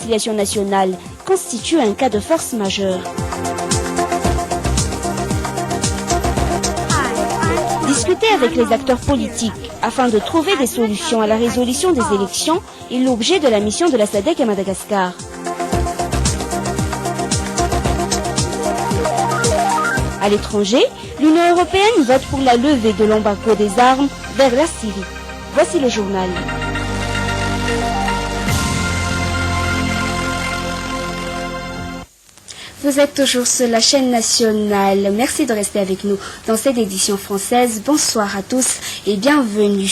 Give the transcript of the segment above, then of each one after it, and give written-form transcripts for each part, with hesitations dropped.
réconciliation nationale constitue un cas de force majeure. Discuter avec les acteurs politiques afin de trouver des solutions à la résolution des élections est l'objet de la mission de la SADC à Madagascar. À l'étranger, l'Union européenne vote pour la levée de l'embargo des armes vers la Syrie. Voici le journal. Vous êtes toujours sur la chaîne nationale. Merci de rester avec nous dans cette édition française. Bonsoir à tous et bienvenue.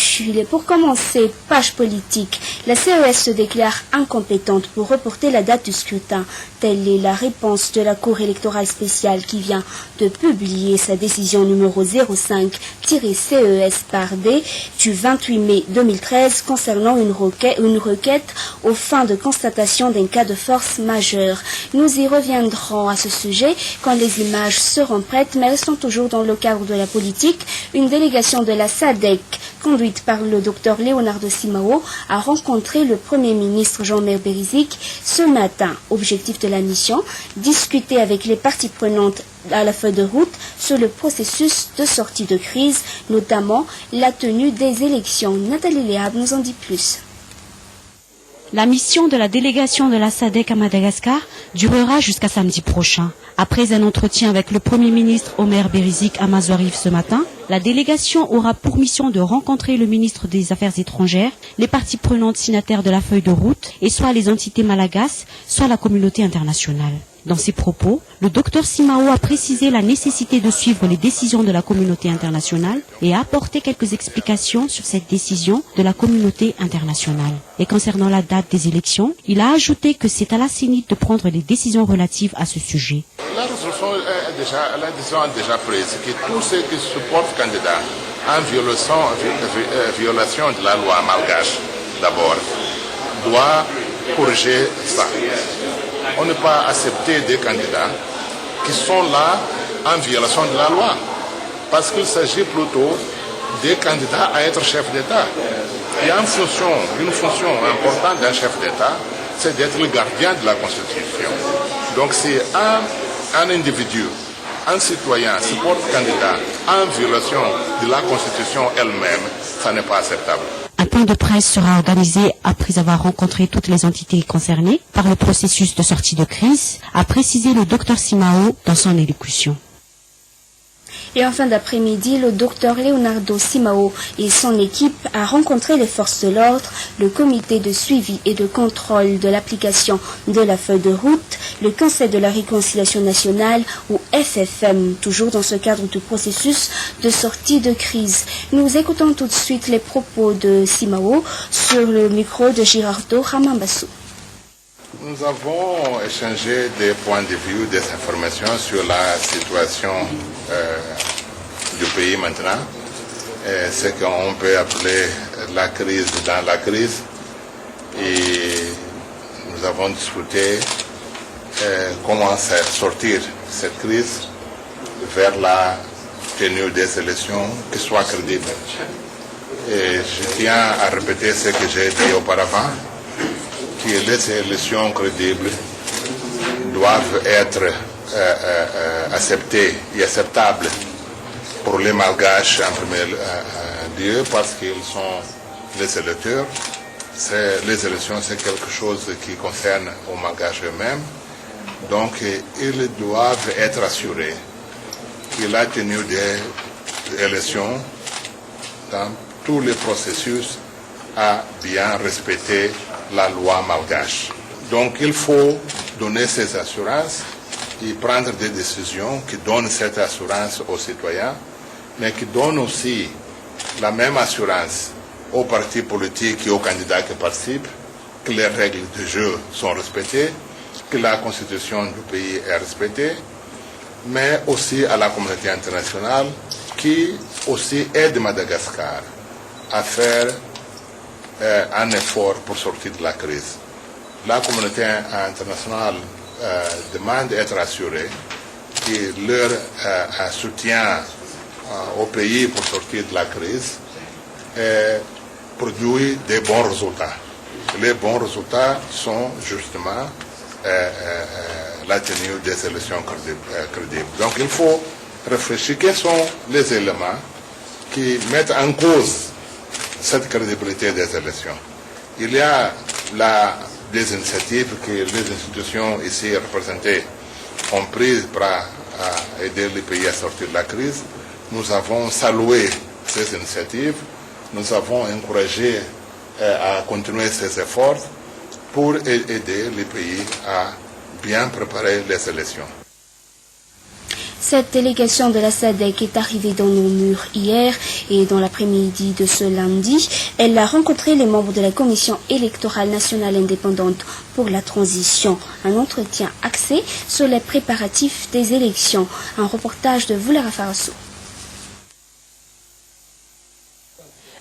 Pour commencer, page politique. La CES se déclare incompétente pour reporter la date du scrutin. Telle est la réponse de la Cour électorale spéciale qui vient de publier sa décision numéro 05-CES/D du 28 mai 2013 concernant une requête aux fins de constatation d'un cas de force majeure. Nous y reviendrons à ce sujet quand les images seront prêtes, mais restons toujours dans le cadre de la politique. Une délégation de la SADC, conduite par le docteur Leonardo Simão, a rencontré le Premier ministre Jean-Omer Berizik ce matin. Objectif de la mission, discuter avec les parties prenantes à la feuille de route sur le processus de sortie de crise, notamment la tenue des élections. Nathalie Léab nous en dit plus. La mission de la délégation de la SADC à Madagascar durera jusqu'à samedi prochain. Après un entretien avec le Premier ministre Omer Berizik à Mazouarif ce matin, la délégation aura pour mission de rencontrer le ministre des Affaires étrangères, les parties prenantes signataires de la feuille de route, et soit les entités malagasses, soit la communauté internationale. Dans ses propos, le docteur Simão a précisé la nécessité de suivre les décisions de la communauté internationale et a apporté quelques explications sur cette décision de la communauté internationale. Et concernant la date des élections, il a ajouté que c'est à la CENI de prendre les décisions relatives à ce sujet. La décision est déjà prise que tous ceux qui supportent candidat en violation de la loi malgache, d'abord, doit corriger ça. On ne peut pas accepter des candidats qui sont là en violation de la loi, parce qu'il s'agit plutôt des candidats à être chef d'État. Et une fonction importante d'un chef d'État, c'est d'être le gardien de la Constitution. Donc si un individu, un citoyen supporte candidat en violation de la Constitution elle-même, ça n'est pas acceptable. Un point de presse sera organisé après avoir rencontré toutes les entités concernées par le processus de sortie de crise, a précisé le docteur Simão dans son élocution. Et en fin d'après-midi, le docteur Leonardo Simão et son équipe a rencontré les forces de l'ordre, le comité de suivi et de contrôle de l'application de la feuille de route, le Conseil de la réconciliation nationale ou FFM, toujours dans ce cadre du processus de sortie de crise. Nous écoutons tout de suite les propos de Simão sur le micro de Girardo Ramambassou. Nous avons échangé des points de vue, des informations sur la situation du pays maintenant, ce qu'on peut appeler la crise dans la crise. Et nous avons discuté comment sortir cette crise vers la tenue des élections qui soient crédibles. Et je tiens à répéter ce que j'ai dit auparavant, que les élections crédibles doivent être acceptées et acceptables pour les Malgaches en premier lieu, parce qu'ils sont les électeurs. Les élections, c'est quelque chose qui concerne aux Malgaches eux-mêmes. Donc, ils doivent être assurés que la tenue des élections dans tous les processus a bien respecté la loi malgache. Donc il faut donner ces assurances et prendre des décisions qui donnent cette assurance aux citoyens, mais qui donnent aussi la même assurance aux partis politiques et aux candidats qui participent, que les règles du jeu sont respectées, que la constitution du pays est respectée, mais aussi à la communauté internationale qui aussi aide Madagascar à faire un effort pour sortir de la crise. La communauté internationale demande d'être assurée que leur soutien au pays pour sortir de la crise produit des bons résultats. les bons résultats sont justement la tenue des élections crédibles. Donc il faut réfléchir quels sont les éléments qui mettent en cause cette crédibilité des élections. Il y a des initiatives que les institutions ici représentées ont prises pour aider les pays à sortir de la crise. Nous avons salué ces initiatives, nous avons encouragé à continuer ces efforts pour aider les pays à bien préparer les élections. Cette délégation de la SADC est arrivée dans nos murs hier et dans l'après-midi de ce lundi, elle a rencontré les membres de la Commission électorale nationale indépendante pour la transition. Un entretien axé sur les préparatifs des élections. Un reportage de Voulara Farassou.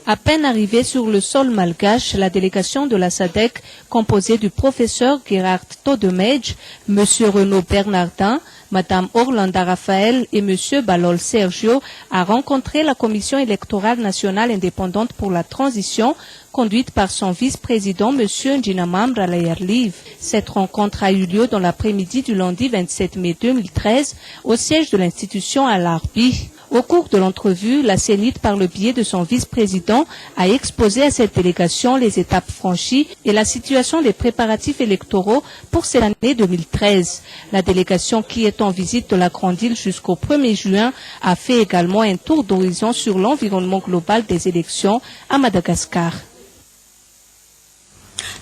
À peine arrivée sur le sol malgache, la délégation de la SADC, composée du professeur Gerhard Todemej, M. Renaud Bernardin, Mme Orlanda Raphaël et M. Balol Sergio, a rencontré la Commission électorale nationale indépendante pour la transition, conduite par son vice-président, M. Njinamam Ralayarliv. Cette rencontre a eu lieu dans l'après-midi du lundi 27 mai 2013 au siège de l'institution à Larbi. Au cours de l'entrevue, la CENIT, par le biais de son vice-président, a exposé à cette délégation les étapes franchies et la situation des préparatifs électoraux pour cette année 2013. La délégation, qui est en visite de la Grande Île jusqu'au 1er juin, a fait également un tour d'horizon sur l'environnement global des élections à Madagascar.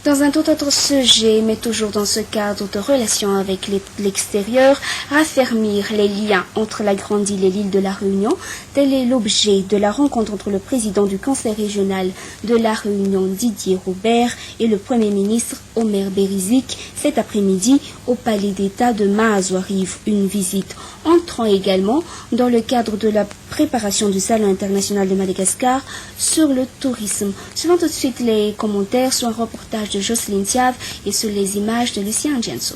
Dans un tout autre sujet, mais toujours dans ce cadre de relations avec l'extérieur, raffermir les liens entre la Grande Île et l'île de la Réunion, tel est l'objet de la rencontre entre le président du Conseil régional de la Réunion, Didier Robert, et le Premier ministre Omer Berizik cet après-midi au Palais d'État de Mahazouariv. Une visite entrant également dans le cadre de la préparation du Salon international de Madagascar sur le tourisme. Suivons tout de suite les commentaires sur un reportage de Jocelyne Thiave et sur les images de Lucien Genso.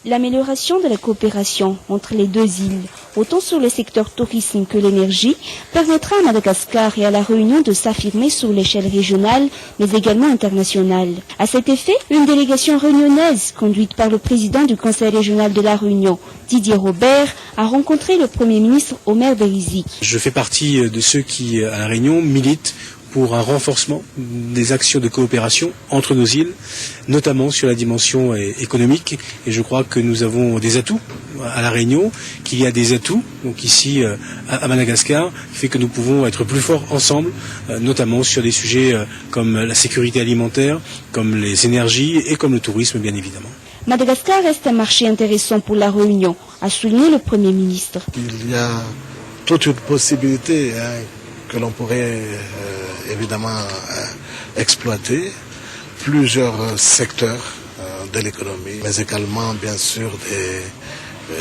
L'amélioration de la coopération entre les deux îles, autant sur le secteur tourisme que l'énergie, permettra à Madagascar et à la Réunion de s'affirmer sur l'échelle régionale, mais également internationale. À cet effet, une délégation réunionnaise, conduite par le président du Conseil régional de la Réunion, Didier Robert, a rencontré le Premier ministre Omer Berizik. Je fais partie de ceux qui, à la Réunion, militent pour un renforcement des actions de coopération entre nos îles, notamment sur la dimension économique. Et je crois que nous avons des atouts à La Réunion, qu'il y a des atouts donc ici à Madagascar, qui fait que nous pouvons être plus forts ensemble, notamment sur des sujets comme la sécurité alimentaire, comme les énergies et comme le tourisme, bien évidemment. Madagascar reste un marché intéressant pour la Réunion, a souligné le Premier ministre. Il y a toute une possibilité que l'on pourrait évidemment exploiter, plusieurs secteurs de l'économie, mais également bien sûr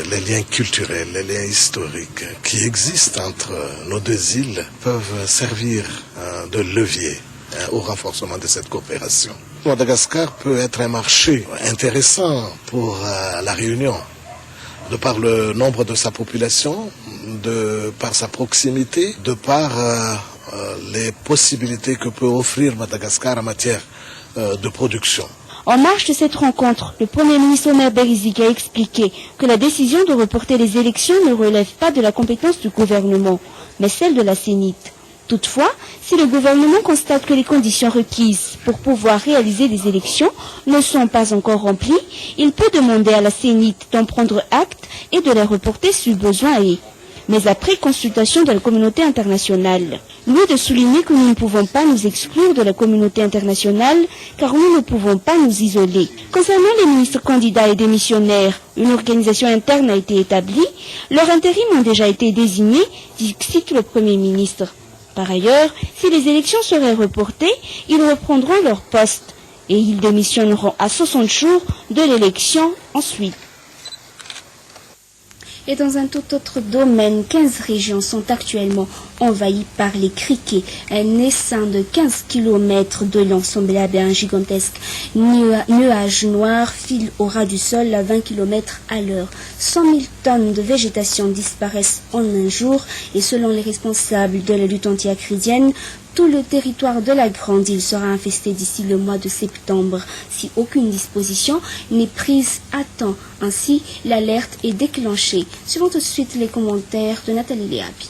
les liens culturels, les liens historiques qui existent entre nos deux îles peuvent servir de levier au renforcement de cette coopération. Madagascar peut être un marché intéressant pour la Réunion, de par le nombre de sa population, de par sa proximité, de par les possibilités que peut offrir Madagascar en matière de production. En marge de cette rencontre, le Premier ministre Omer Berizik a expliqué que la décision de reporter les élections ne relève pas de la compétence du gouvernement, mais celle de la CENIT. Toutefois, si le gouvernement constate que les conditions requises pour pouvoir réaliser des élections ne sont pas encore remplies, il peut demander à la CENIT d'en prendre acte et de les reporter si besoin est, mais après consultation de la communauté internationale. Lui de souligner que nous ne pouvons pas nous exclure de la communauté internationale car nous ne pouvons pas nous isoler. Concernant les ministres candidats et démissionnaires, une organisation interne a été établie, leurs intérims ont déjà été désignés, cite le Premier ministre. Par ailleurs, si les élections seraient reportées, ils reprendront leur poste et ils démissionneront à 60 jours de l'élection ensuite. Et dans un tout autre domaine, 15 régions sont actuellement envahies par les criquets. Un essaim de 15 km de long semblable à un gigantesque nuage noir file au ras du sol à 20 km à l'heure. 100 000 tonnes de végétation disparaissent en un jour et selon les responsables de la lutte anti-acridienne, Tout le territoire de la Grande Île sera infesté d'ici le mois de septembre si aucune disposition n'est prise à temps. Ainsi, l'alerte est déclenchée. Suivons tout de suite les commentaires de Nathalie Léabi.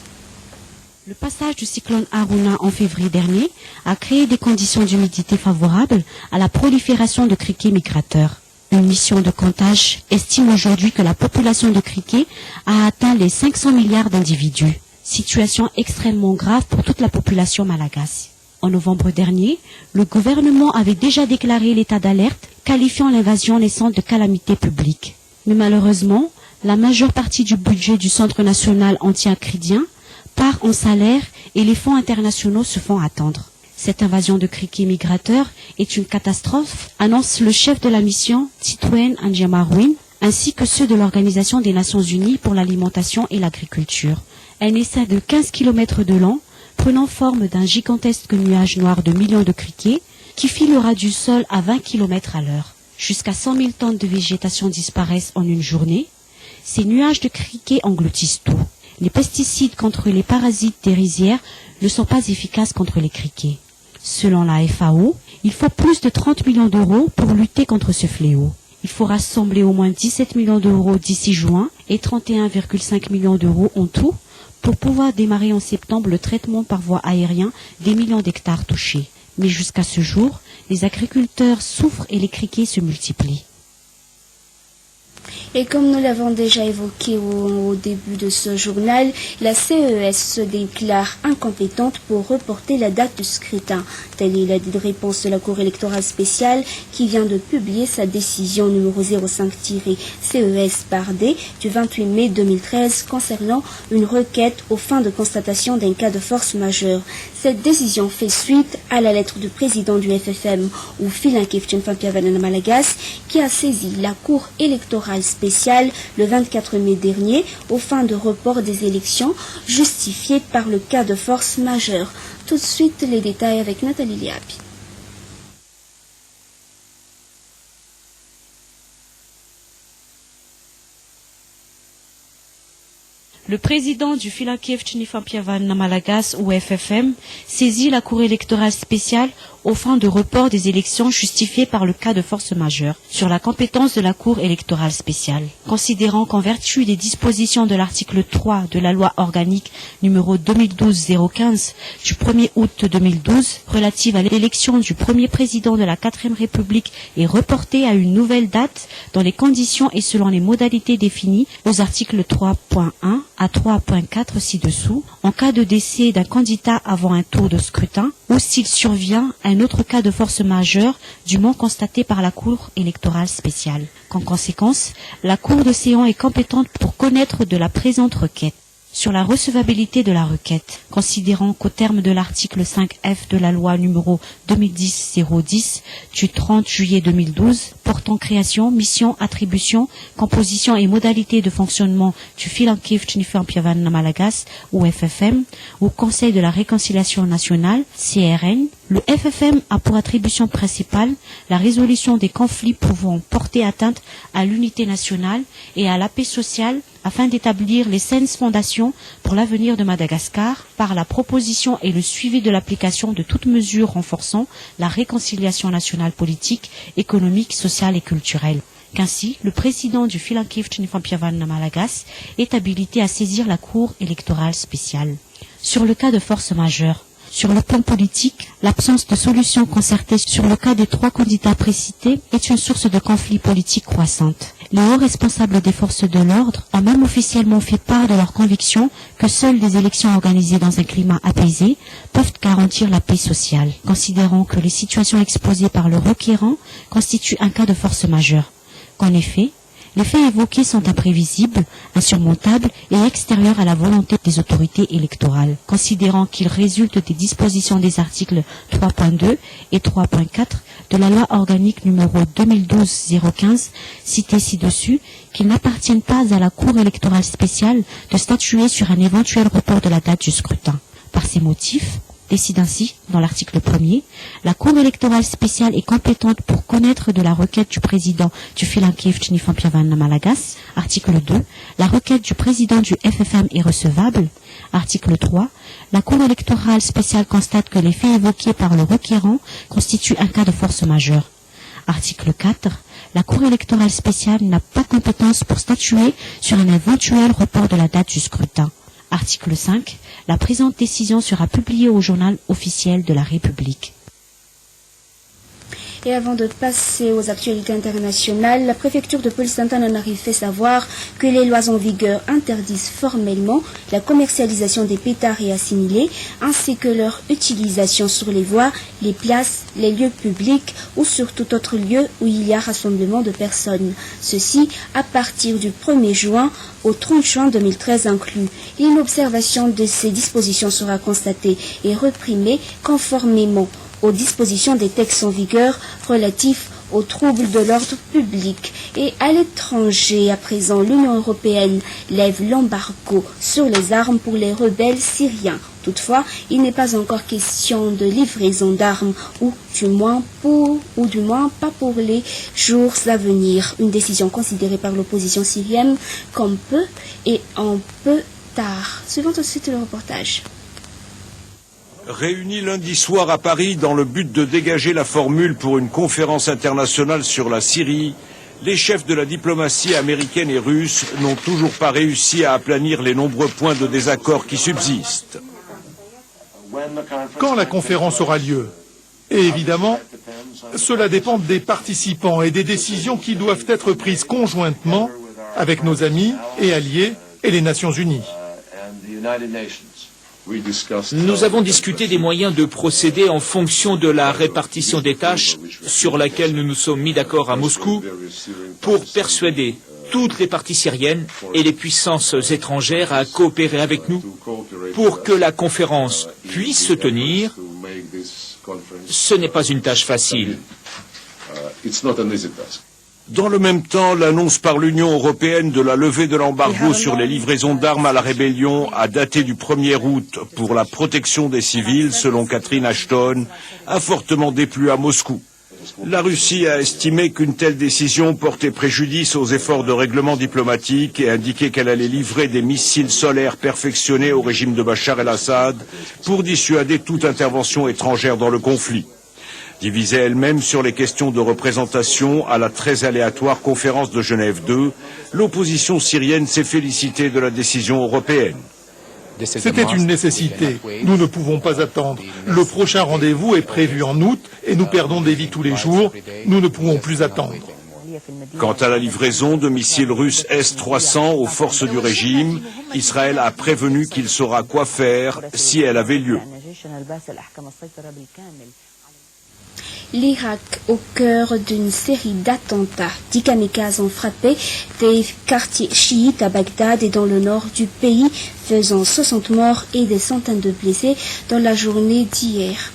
Le passage du cyclone Haruna en février dernier a créé des conditions d'humidité favorables à la prolifération de criquets migrateurs. Une mission de comptage estime aujourd'hui que la population de criquets a atteint les 500 milliards d'individus. Situation extrêmement grave pour toute la population malagasy. En novembre dernier, le gouvernement avait déjà déclaré l'état d'alerte, qualifiant l'invasion naissante de calamité publique. Mais malheureusement, la majeure partie du budget du Centre national anti-acridien part en salaire et les fonds internationaux se font attendre. Cette invasion de criquets migrateurs est une catastrophe, annonce le chef de la mission, Titouane Andjamarouine, ainsi que ceux de l'Organisation des Nations Unies pour l'alimentation et l'agriculture. Un essaim de 15 km de long, prenant forme d'un gigantesque nuage noir de millions de criquets, qui filera du sol à 20 km à l'heure. Jusqu'à 100 000 tonnes de végétation disparaissent en une journée. Ces nuages de criquets engloutissent tout. Les pesticides contre les parasites des rizières ne sont pas efficaces contre les criquets. Selon la FAO, il faut plus de 30 millions d'euros pour lutter contre ce fléau. Il faut rassembler au moins 17 millions d'euros d'ici juin et 31,5 millions d'euros en tout pour pouvoir démarrer en septembre le traitement par voie aérienne des millions d'hectares touchés. Mais jusqu'à ce jour, les agriculteurs souffrent et les criquets se multiplient. Et comme nous l'avons déjà évoqué au début de ce journal, la CES se déclare incompétente pour reporter la date du scrutin. Telle est la réponse de la Cour électorale spéciale qui vient de publier sa décision numéro 05-CES/D du 28 mai 2013 concernant une requête aux fins de constatation d'un cas de force majeure. Cette décision fait suite à la lettre du président du FFM, ou Philankeftin Fampiavanana Malagasy, qui a saisi la Cour électorale spéciale le 24 mai dernier aux fins de report des élections justifiées par le cas de force majeure. Tout de suite, les détails avec Nathalie Léabi. Le président du Philankeftin Fampiavanana Malagasy, ou FFM, saisit la Cour électorale spéciale aux fins de report des élections justifiées par le cas de force majeure sur la compétence de la Cour électorale spéciale. Considérant qu'en vertu des dispositions de l'article 3 de la loi organique numéro 2012-015 du 1er août 2012 relative à l'élection du premier président de la 4e République est reportée à une nouvelle date dans les conditions et selon les modalités définies aux articles 3.1 à 3.4 ci-dessous, en cas de décès d'un candidat avant un tour de scrutin ou s'il survient un autre cas de force majeure dûment constaté par la Cour électorale spéciale. En conséquence, la Cour de Séance est compétente pour connaître de la présente requête. Sur la recevabilité de la requête, considérant qu'au terme de l'article 5F de la loi numéro 2010-010 du 30 juillet 2012 portant création, mission, attribution, composition et modalités de fonctionnement du Philankeftin Fampiavanana Malagasy ou FFM au Conseil de la réconciliation nationale, CRN, le FFM a pour attribution principale la résolution des conflits pouvant porter atteinte à l'unité nationale et à la paix sociale afin d'établir les saines fondations pour l'avenir de Madagascar par la proposition et le suivi de l'application de toutes mesures renforçant la réconciliation nationale politique, économique, sociale et culturelle. Qu'ainsi, le président du Philankeftin Fampiavanana Malagasy est habilité à saisir la Cour électorale spéciale. Sur le cas de force majeure, sur le plan politique, l'absence de solution concertée sur le cas des 3 candidats précités est une source de conflits politiques croissante. Les hauts responsables des forces de l'ordre ont même officiellement fait part de leur conviction que seules des élections organisées dans un climat apaisé peuvent garantir la paix sociale, considérant que les situations exposées par le requérant constituent un cas de force majeure. En effet, les faits évoqués sont imprévisibles, insurmontables et extérieurs à la volonté des autorités électorales, considérant qu'ils résultent des dispositions des articles 3.2 et 3.4 de la loi organique numéro 2012-015 cités ci-dessus, qu'ils n'appartiennent pas à la Cour électorale spéciale de statuer sur un éventuel report de la date du scrutin. Par ces motifs, décide ainsi, dans l'article 1er, la Cour électorale spéciale est compétente pour connaître de la requête du président du Philankif Tchnifampiavan Malagas. Article 2, la requête du président du FFM est recevable. Article 3, la Cour électorale spéciale constate que les faits évoqués par le requérant constituent un cas de force majeure. Article 4, la Cour électorale spéciale n'a pas compétence pour statuer sur un éventuel report de la date du scrutin. Article 5, la présente décision sera publiée au journal officiel de la République. Et avant de passer aux actualités internationales, la préfecture de police d'Antananarive fait savoir que les lois en vigueur interdisent formellement la commercialisation des pétards et assimilés, ainsi que leur utilisation sur les voies, les places, les lieux publics ou sur tout autre lieu où il y a rassemblement de personnes. Ceci à partir du 1er juin au 30 juin 2013 inclus. Une observation de ces dispositions sera constatée et réprimée conformément aux dispositions des textes en vigueur relatifs aux troubles de l'ordre public. Et à l'étranger, à présent, l'Union européenne lève l'embargo sur les armes pour les rebelles syriens. Toutefois, il n'est pas encore question de livraison d'armes, ou du moins pas pour les jours à venir. Une décision considérée par l'opposition syrienne comme peu et un peu tard. Suivant tout de suite le reportage. Réunis lundi soir à Paris dans le but de dégager la formule pour une conférence internationale sur la Syrie, les chefs de la diplomatie américaine et russe n'ont toujours pas réussi à aplanir les nombreux points de désaccord qui subsistent. Quand la conférence aura lieu? Et évidemment, cela dépend des participants et des décisions qui doivent être prises conjointement avec nos amis et alliés et les Nations Unies. Nous avons discuté des moyens de procéder en fonction de la répartition des tâches sur laquelle nous nous sommes mis d'accord à Moscou pour persuader toutes les parties syriennes et les puissances étrangères à coopérer avec nous pour que la conférence puisse se tenir. Ce n'est pas une tâche facile. Dans le même temps, l'annonce par l'Union européenne de la levée de l'embargo sur les livraisons d'armes à la rébellion a daté du 1er août pour la protection des civils, selon Catherine Ashton, a fortement déplu à Moscou. La Russie a estimé qu'une telle décision portait préjudice aux efforts de règlement diplomatique et indiqué qu'elle allait livrer des missiles solaires perfectionnés au régime de Bachar el-Assad pour dissuader toute intervention étrangère dans le conflit. Divisée elle-même sur les questions de représentation à la très aléatoire conférence de Genève II, l'opposition syrienne s'est félicitée de la décision européenne. C'était une nécessité. Nous ne pouvons pas attendre. Le prochain rendez-vous est prévu en août et nous perdons des vies tous les jours. Nous ne pouvons plus attendre. Quant à la livraison de missiles russes S-300 aux forces du régime, Israël a prévenu qu'il saura quoi faire si elle avait lieu. L'Irak au cœur d'une série d'attentats. 10 kamikazes ont frappé des quartiers chiites à Bagdad et dans le nord du pays, faisant 60 morts et des centaines de blessés dans la journée d'hier.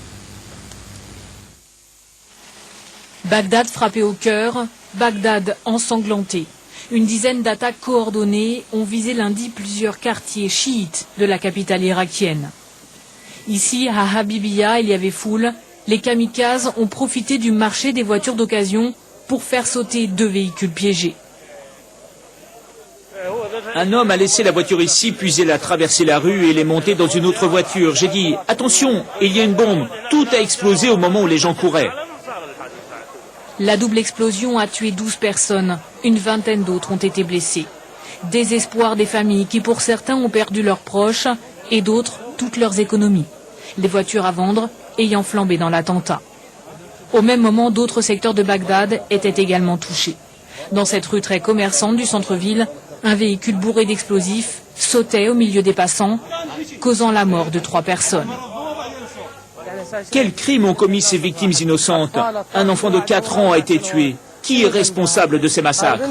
Bagdad frappé au cœur, Bagdad ensanglanté. Une dizaine d'attaques coordonnées ont visé lundi plusieurs quartiers chiites de la capitale irakienne. Ici, à Habibiya, il y avait foule. Les kamikazes ont profité du marché des voitures d'occasion pour faire sauter 2 véhicules piégés. Un homme a laissé la voiture ici, puis il a traversé la rue et il est monté dans une autre voiture. J'ai dit « Attention, il y a une bombe !» Tout a explosé au moment où les gens couraient. La double explosion a tué 12 personnes. Une vingtaine d'autres ont été blessées. Désespoir des familles qui, pour certains, ont perdu leurs proches et d'autres, toutes leurs économies. Les voitures à vendre ayant flambé dans l'attentat. Au même moment, d'autres secteurs de Bagdad étaient également touchés. Dans cette rue très commerçante du centre-ville, un véhicule bourré d'explosifs sautait au milieu des passants, causant la mort de 3 personnes. Quels crimes ont commis ces victimes innocentes? Un enfant de 4 ans a été tué. Qui est responsable de ces massacres?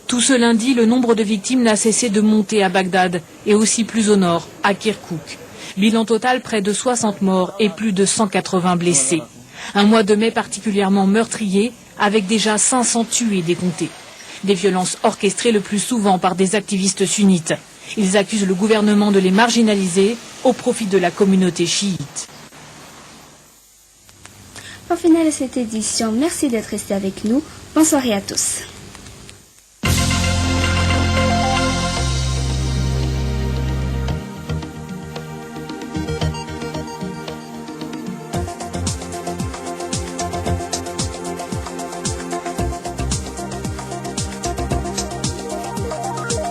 Tout ce lundi, le nombre de victimes n'a cessé de monter à Bagdad et aussi plus au nord, à Kirkouk. Bilan total, près de 60 morts et plus de 180 blessés. Un mois de mai particulièrement meurtrier, avec déjà 500 tués décomptés. Des violences orchestrées le plus souvent par des activistes sunnites. Ils accusent le gouvernement de les marginaliser au profit de la communauté chiite. Au final de cette édition, merci d'être resté avec nous. Bonne soirée à tous.